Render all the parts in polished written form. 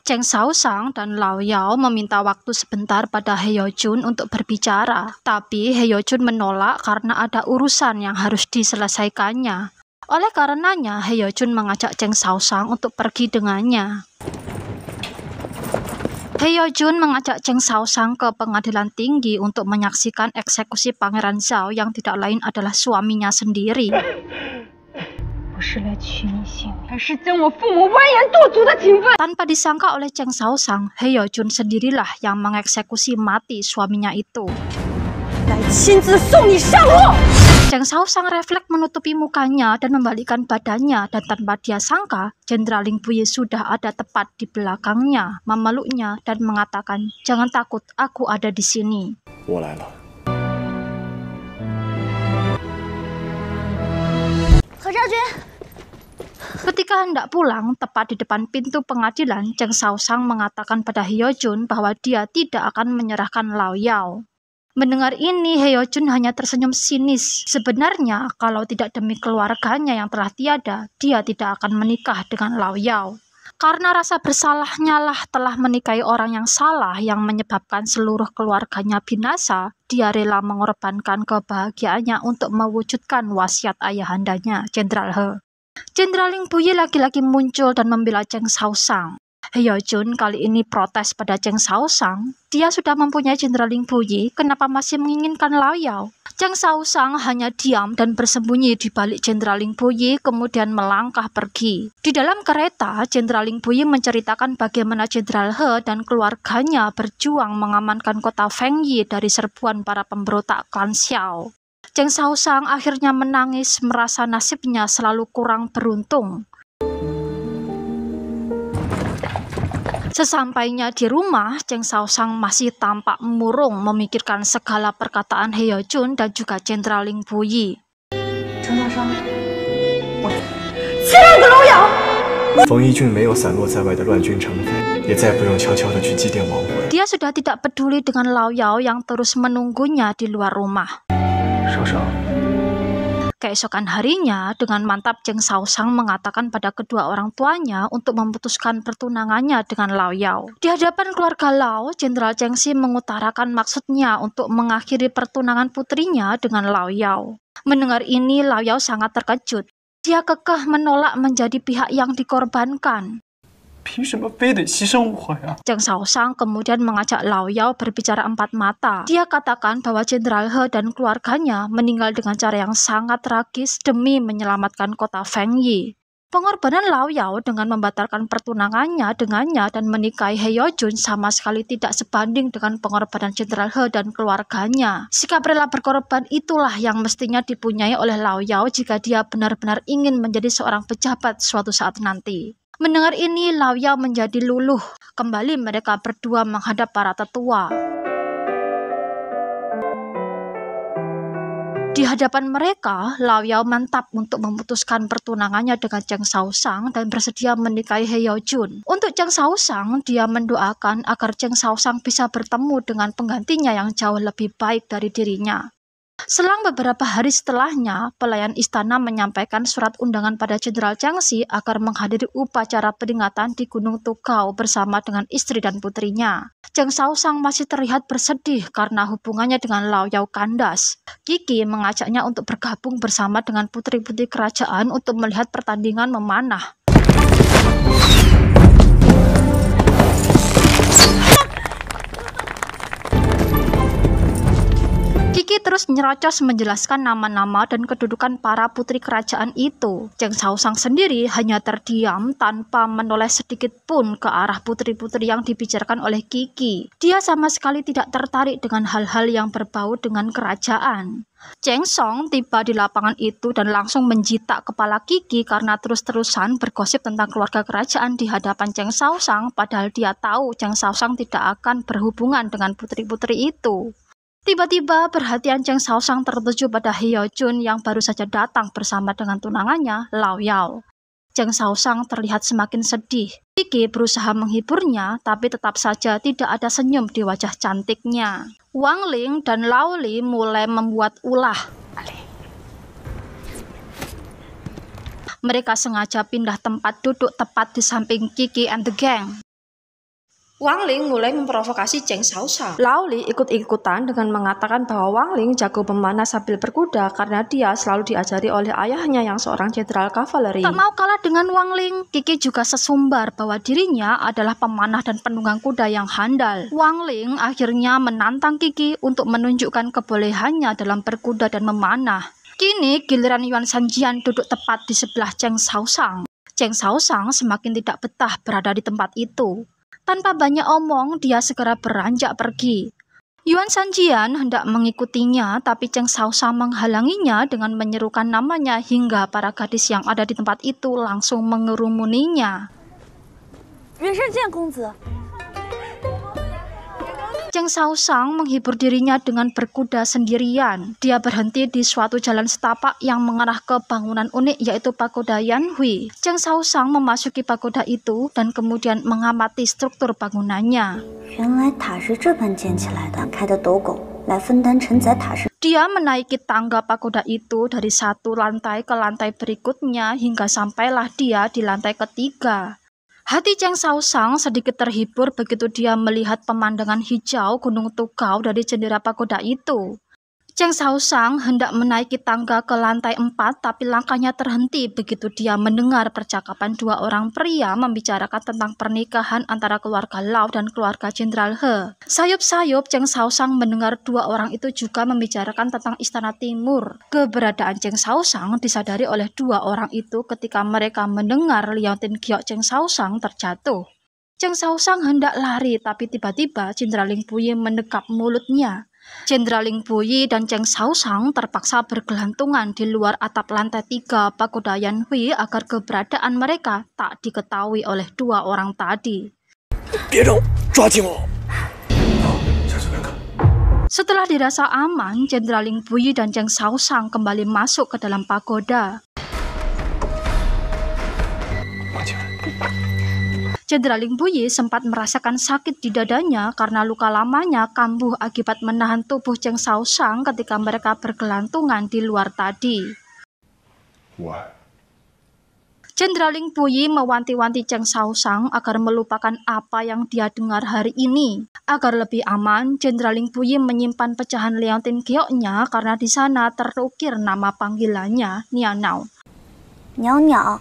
Cheng Xiaosang dan Lao Yao meminta waktu sebentar pada He Yojun untuk berbicara, tapi He Yojun menolak karena ada urusan yang harus diselesaikannya. Oleh karenanya, He Yojun mengajak Cheng Xiaosang untuk pergi dengannya. He Yojun mengajak Cheng Xiaosang ke pengadilan tinggi untuk menyaksikan eksekusi Pangeran Zhao yang tidak lain adalah suaminya sendiri. Tanpa disangka oleh Cheng Xiaosang, He Yojun sendirilah yang mengeksekusi mati suaminya itu. Cheng Xiaosang refleks menutupi mukanya dan membalikkan badannya, dan tanpa dia sangka, Jenderal Lin Puyi sudah ada tepat di belakangnya, memeluknya dan mengatakan, "Jangan takut, aku ada di sini." Ketika hendak pulang, tepat di depan pintu pengadilan, Cheng Xiaosang mengatakan pada He Yojun bahwa dia tidak akan menyerahkan Lao Yao. Mendengar ini, He Yojun hanya tersenyum sinis. Sebenarnya, kalau tidak demi keluarganya yang telah tiada, dia tidak akan menikah dengan Lao Yao. Karena rasa bersalahnya lah telah menikahi orang yang salah yang menyebabkan seluruh keluarganya binasa, dia rela mengorbankan kebahagiaannya untuk mewujudkan wasiat ayahandanya, Jenderal He. Jenderal Lin Puyi lagi-lagi muncul dan membela Cheng Xiaosang. He Yojun kali ini protes pada Cheng Xiaosang. Dia sudah mempunyai Jenderal Lin Puyi, kenapa masih menginginkan Lao Yao? Cheng Xiaosang hanya diam dan bersembunyi di balik Jenderal Lin Puyi, kemudian melangkah pergi. Di dalam kereta, Jenderal Lin Puyi menceritakan bagaimana Jenderal He dan keluarganya berjuang mengamankan kota Fengyi dari serbuan para pemberontak klan Xiao. Cheng Xiaosang akhirnya menangis, merasa nasibnya selalu kurang beruntung. Sesampainya di rumah, Cheng Xiaosang masih tampak murung memikirkan segala perkataan He Yojun dan juga Jenderal Lin Puyi. Dia sudah tidak peduli dengan Lao Yao yang terus menunggunya di luar rumah. Keesokan harinya, dengan mantap Cheng Xiaosang mengatakan pada kedua orang tuanya untuk memutuskan pertunangannya dengan Lao Yao. Di hadapan keluarga Lao, Jenderal Cheng Xi mengutarakan maksudnya untuk mengakhiri pertunangan putrinya dengan Lao Yao. Mendengar ini, Lao Yao sangat terkejut. Dia kekeh menolak menjadi pihak yang dikorbankan. Cheng Xiaosang kemudian mengajak Lao Yao berbicara empat mata. Dia katakan bahwa Jenderal He dan keluarganya meninggal dengan cara yang sangat tragis demi menyelamatkan kota Fengyi. Pengorbanan Lao Yao dengan membatalkan pertunangannya dengannya dan menikahi He Yojun sama sekali tidak sebanding dengan pengorbanan Jenderal He dan keluarganya. Sikap rela berkorban itulah yang mestinya dipunyai oleh Lao Yao jika dia benar-benar ingin menjadi seorang pejabat suatu saat nanti. Mendengar ini, Lao Yao menjadi luluh. Kembali mereka berdua menghadap para tetua. Di hadapan mereka, Lao Yao mantap untuk memutuskan pertunangannya dengan Cheng Xiaosang dan bersedia menikahi He Yojun. Untuk Cheng Xiaosang, dia mendoakan agar Cheng Xiaosang bisa bertemu dengan penggantinya yang jauh lebih baik dari dirinya. Selang beberapa hari setelahnya, pelayan istana menyampaikan surat undangan pada Jenderal Cheng Xi agar menghadiri upacara peringatan di Gunung Tukau bersama dengan istri dan putrinya. Cheng Xiaosang masih terlihat bersedih karena hubungannya dengan Lao Yao kandas. Qi mengajaknya untuk bergabung bersama dengan putri-putri kerajaan untuk melihat pertandingan memanah. Qi terus nyerocos menjelaskan nama-nama dan kedudukan para putri kerajaan itu. Cheng Xiaosang sendiri hanya terdiam tanpa menoleh sedikit pun ke arah putri-putri yang dibicarakan oleh Qi. Dia sama sekali tidak tertarik dengan hal-hal yang berbau dengan kerajaan. Cheng Song tiba di lapangan itu dan langsung menjitak kepala Qi karena terus-terusan bergosip tentang keluarga kerajaan di hadapan Cheng Xiaosang, padahal dia tahu Cheng Xiaosang tidak akan berhubungan dengan putri-putri itu. Tiba-tiba perhatian Cheng Xiaosang tertuju pada He Yojun yang baru saja datang bersama dengan tunangannya, Lao Yao. Cheng Xiaosang terlihat semakin sedih. Qi berusaha menghiburnya, tapi tetap saja tidak ada senyum di wajah cantiknya. Wang Ling dan Lao Li mulai membuat ulah. Mereka sengaja pindah tempat duduk tepat di samping Qi and the gang. Wang Ling mulai memprovokasi Cheng Xiaoshang. Lao Li ikut-ikutan dengan mengatakan bahwa Wang Ling jago memanah sambil berkuda karena dia selalu diajari oleh ayahnya yang seorang jenderal kavaleri. Tak mau kalah dengan Wang Ling, Qi juga sesumbar bahwa dirinya adalah pemanah dan penunggang kuda yang handal. Wang Ling akhirnya menantang Qi untuk menunjukkan kebolehannya dalam berkuda dan memanah. Kini giliran Yuan Sanjian duduk tepat di sebelah Cheng Xiaoshang. Cheng Xiaoshang semakin tidak betah berada di tempat itu. Tanpa banyak omong, dia segera beranjak pergi. Yuan Sanjian hendak mengikutinya, tapi Cheng Xiaoshang menghalanginya dengan menyerukan namanya hingga para gadis yang ada di tempat itu langsung mengerumuninya. Yuan Sanjian公子. Cheng Xiaoshang menghibur dirinya dengan berkuda sendirian. Dia berhenti di suatu jalan setapak yang mengarah ke bangunan unik yaitu Pagoda Yanhui. Cheng Xiaoshang memasuki pagoda itu dan kemudian mengamati struktur bangunannya. Dia menaiki tangga pagoda itu dari satu lantai ke lantai berikutnya hingga sampailah dia di lantai ketiga. Hati Cheng Xiaoshang sedikit terhibur begitu dia melihat pemandangan hijau Gunung Tukau dari jendela pagoda itu. Cheng Xiaoshang hendak menaiki tangga ke lantai 4, tapi langkahnya terhenti begitu dia mendengar percakapan dua orang pria membicarakan tentang pernikahan antara keluarga Lao dan keluarga Jenderal He. Sayup-sayup Cheng Xiaoshang mendengar dua orang itu juga membicarakan tentang Istana Timur. Keberadaan Cheng Xiaoshang disadari oleh dua orang itu ketika mereka mendengar liontin giok Cheng Xiaoshang terjatuh. Cheng Xiaoshang hendak lari, tapi tiba-tiba Jenderal Ling Puyi menekap mulutnya. Jenderal Ling Puyi dan Cheng Xiaoshang terpaksa bergelantungan di luar atap lantai 3 Pagoda Yanhui agar keberadaan mereka tak diketahui oleh dua orang tadi. Setelah dirasa aman, Jenderal Ling Puyi dan Cheng Xiaoshang kembali masuk ke dalam pagoda. Jenderal Ling Puyi sempat merasakan sakit di dadanya karena luka lamanya kambuh akibat menahan tubuh Cheng Xiaoshang ketika mereka bergelantungan di luar tadi. Jenderal Ling Puyi mewanti-wanti Cheng Xiaoshang agar melupakan apa yang dia dengar hari ini. Agar lebih aman, Jenderal Ling Puyi menyimpan pecahan liontin gioknya karena di sana terukir nama panggilannya, Niao. Niao.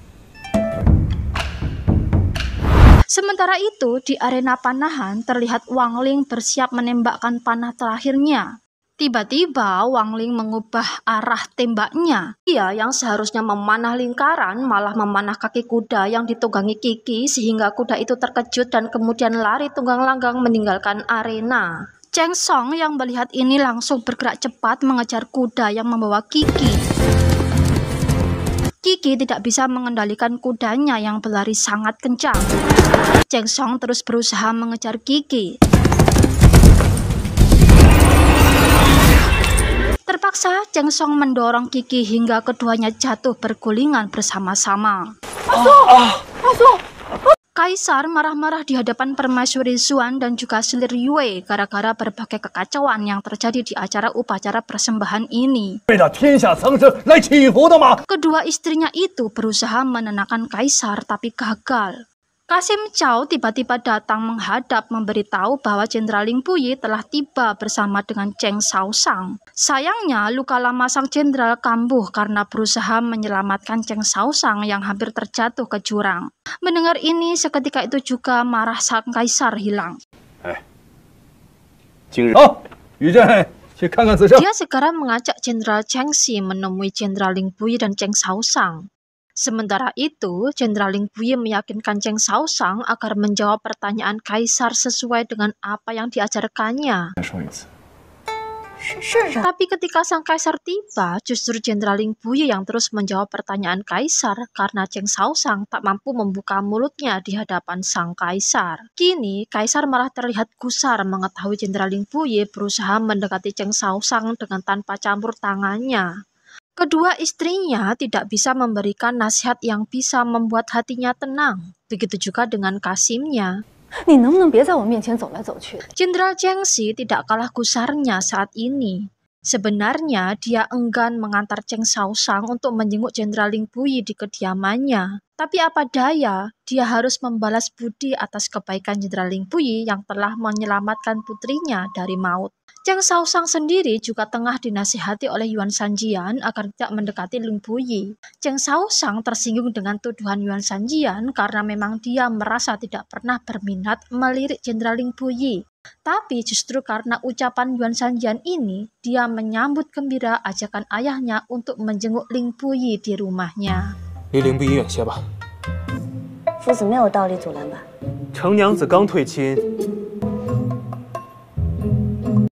Sementara itu, di arena panahan terlihat Wang Ling bersiap menembakkan panah terakhirnya. Tiba-tiba Wang Ling mengubah arah tembaknya. Dia yang seharusnya memanah lingkaran malah memanah kaki kuda yang ditunggangi Qi sehingga kuda itu terkejut dan kemudian lari tunggang langgang meninggalkan arena. Cheng Song yang melihat ini langsung bergerak cepat mengejar kuda yang membawa Qi. Qi tidak bisa mengendalikan kudanya yang berlari sangat kencang. Cheng Song terus berusaha mengejar Qi. Terpaksa Cheng Song mendorong Qi hingga keduanya jatuh bergulingan bersama-sama. Kaisar marah-marah di hadapan permaisuri Xuan dan juga selir Yue gara-gara berbagai kekacauan yang terjadi di acara upacara persembahan ini. Kedua istrinya itu berusaha menenangkan Kaisar tapi gagal. Kasim Cao tiba-tiba datang menghadap memberitahu bahwa Jenderal Ling Puyi telah tiba bersama dengan Cheng Xiaoshang. Sayangnya luka lama sang jenderal kambuh karena berusaha menyelamatkan Cheng Xiaoshang yang hampir terjatuh ke jurang. Mendengar ini seketika itu juga marah sang kaisar hilang. Dia segera mengajak Jenderal Cheng Xi menemui Jenderal Ling Puyi dan Cheng Xiaoshang. Sementara itu, Jenderal Ling Puyi meyakinkan Cheng Xiaoshang agar menjawab pertanyaan Kaisar sesuai dengan apa yang diajarkannya. Tapi ketika sang Kaisar tiba, justru Jenderal Ling Puyi yang terus menjawab pertanyaan Kaisar karena Cheng Xiaoshang tak mampu membuka mulutnya di hadapan sang Kaisar. Kini, Kaisar malah terlihat gusar mengetahui Jenderal Ling Puyi berusaha mendekati Cheng Xiaoshang dengan tanpa campur tangannya. Kedua istrinya tidak bisa memberikan nasihat yang bisa membuat hatinya tenang. Begitu juga dengan Kasimnya. Jenderal Cheng Xi tidak kalah gusarnya saat ini. Sebenarnya dia enggan mengantar Cheng Xiaoshang untuk menjenguk Jenderal Ling Puyi di kediamannya. Tapi apa daya, dia harus membalas budi atas kebaikan Jenderal Ling Puyi yang telah menyelamatkan putrinya dari maut. Cheng Shaoshang sendiri juga tengah dinasihati oleh Yuan Sanjian agar tidak mendekati Ling Puyi. Cheng Shaoshang tersinggung dengan tuduhan Yuan Sanjian karena memang dia merasa tidak pernah berminat melirik Jenderal Ling Puyi. Tapi justru karena ucapan Yuan Sanjian ini, dia menyambut gembira ajakan ayahnya untuk menjenguk Ling Puyi di rumahnya. 离陵不宜远些吧。夫子没有道理阻拦吧？程娘子刚退亲，